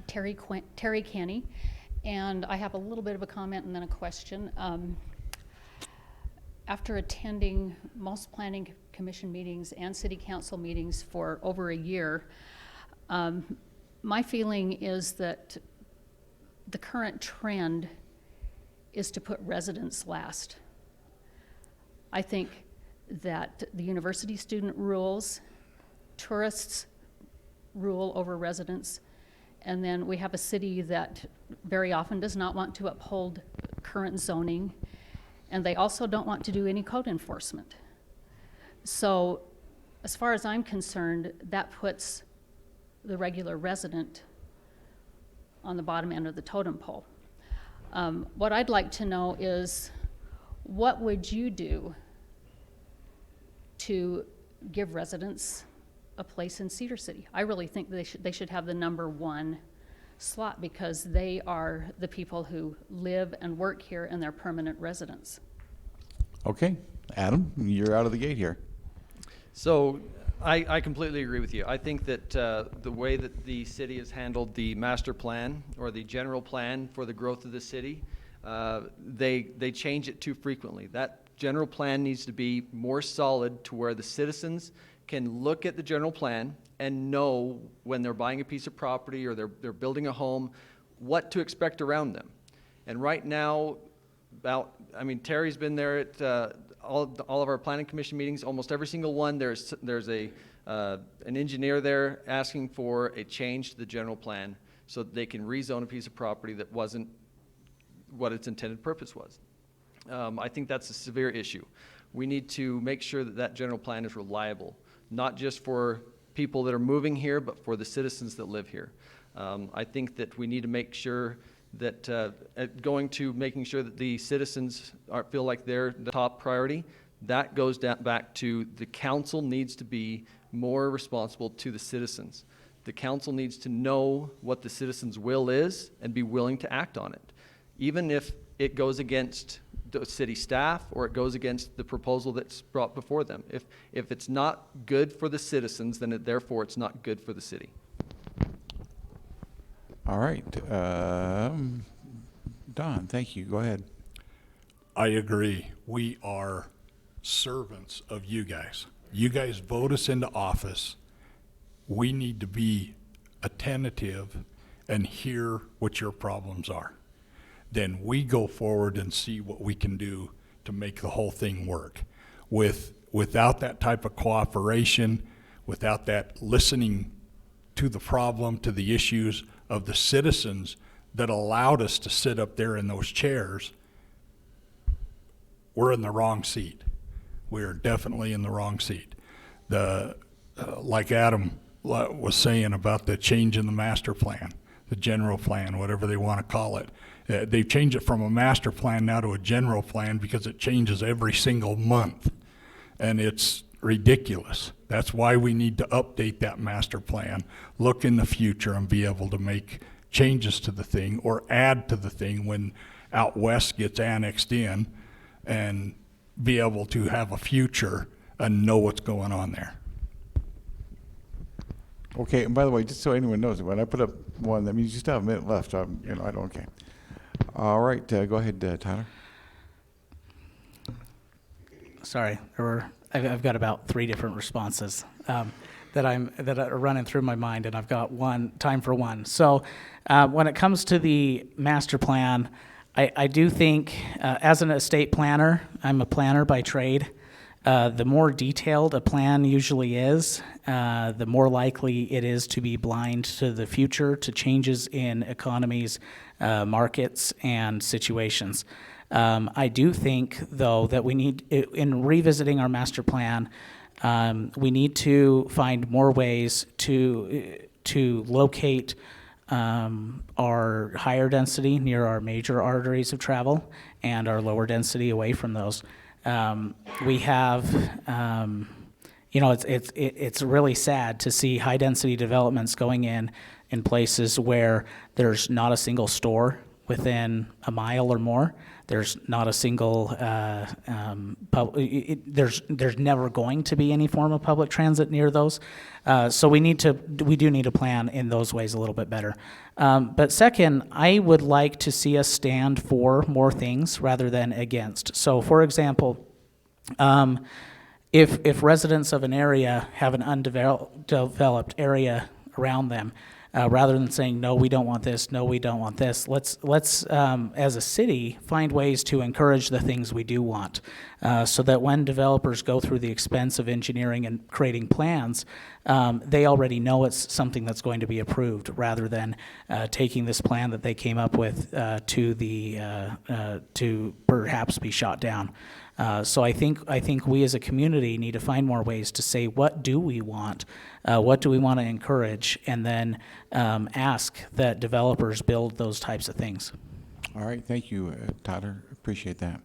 Terry Canny, and I have a little bit of a comment and then a question. After attending most planning commission meetings and city council meetings for over a year, my feeling is that the current trend is to put residents last. I think that the university student rules, tourists rule over residents, and then we have a city that very often does not want to uphold current zoning, and they also don't want to do any code enforcement. So as far as I'm concerned, that puts the regular resident on the bottom end of the totem pole. What I'd like to know is, what would you do to give residents a place in Cedar City? I really think they should have the #1 slot, because they are the people who live and work here and they're permanent residents. Okay, Adam, you're out of the gate here. So I completely agree with you. I think that the way that the city has handled the master plan or the general plan for the growth of the city, they change it too frequently. That general plan needs to be more solid to where the citizens can look at the general plan and know when they're buying a piece of property or they're building a home, what to expect around them. And right now, Terry's been there at all of our planning commission meetings, almost every single one. There's an engineer there asking for a change to the general plan so that they can rezone a piece of property that wasn't what its intended purpose was. I think that's a severe issue. We need to make sure that that general plan is reliable, not just for people that are moving here, but for the citizens that live here. I think that we need to make sure that going to making sure that the citizens feel like they're the top priority, that goes back to the council needs to be more responsible to the citizens. The council needs to know what the citizens' will is and be willing to act on it, even if it goes against the city staff or it goes against the proposal that's brought before them. If it's not good for the citizens, then therefore it's not good for the city. All right, Don, thank you. Go ahead. I agree. We are servants of you guys. You guys vote us into office. We need to be attentive and hear what your problems are. Then we go forward and see what we can do to make the whole thing work. Without that type of cooperation, without that listening to the problem, to the issues of the citizens that allowed us to sit up there in those chairs, we're in the wrong seat. We are definitely in the wrong seat. Like Adam was saying about the change in the master plan, the general plan, whatever they want to call it. They've changed it from a master plan now to a general plan because it changes every single month. And it's ridiculous. That's why we need to update that master plan, look in the future and be able to make changes to the thing or add to the thing when out west gets annexed in, and be able to have a future and know what's going on there. Okay, and by the way, just so anyone knows, when I put up one, that means you still have a minute left. I don't. Okay. All right, go ahead, Tyler. Sorry, I've got about 3 different responses that are running through my mind, and I've got time for one. So when it comes to the master plan, I do think as an estate planner, I'm a planner by trade. The more detailed a plan usually is, the more likely it is to be blind to the future, to changes in economies, markets, and situations. I do think, though, that we need, in revisiting our master plan, we need to find more ways to locate our higher density near our major arteries of travel and our lower density away from those. We have, it's really sad to see high density developments going in places where there's not a single store, within a mile or more. There's not a single, there's never going to be any form of public transit near those. So we do need to plan in those ways a little bit better. But second, I would like to see us stand for more things rather than against. So for example, if residents of an area have an undeveloped area around them, rather than saying, no, we don't want this, no, we don't want this, let's as a city, find ways to encourage the things we do want, so that when developers go through the expense of engineering and creating plans, they already know it's something that's going to be approved, rather than taking this plan that they came up with to perhaps be shot down. So I think we as a community need to find more ways to say, what do we want? What do we want to encourage? And then ask that developers build those types of things. All right, thank you, Tyler. Appreciate that.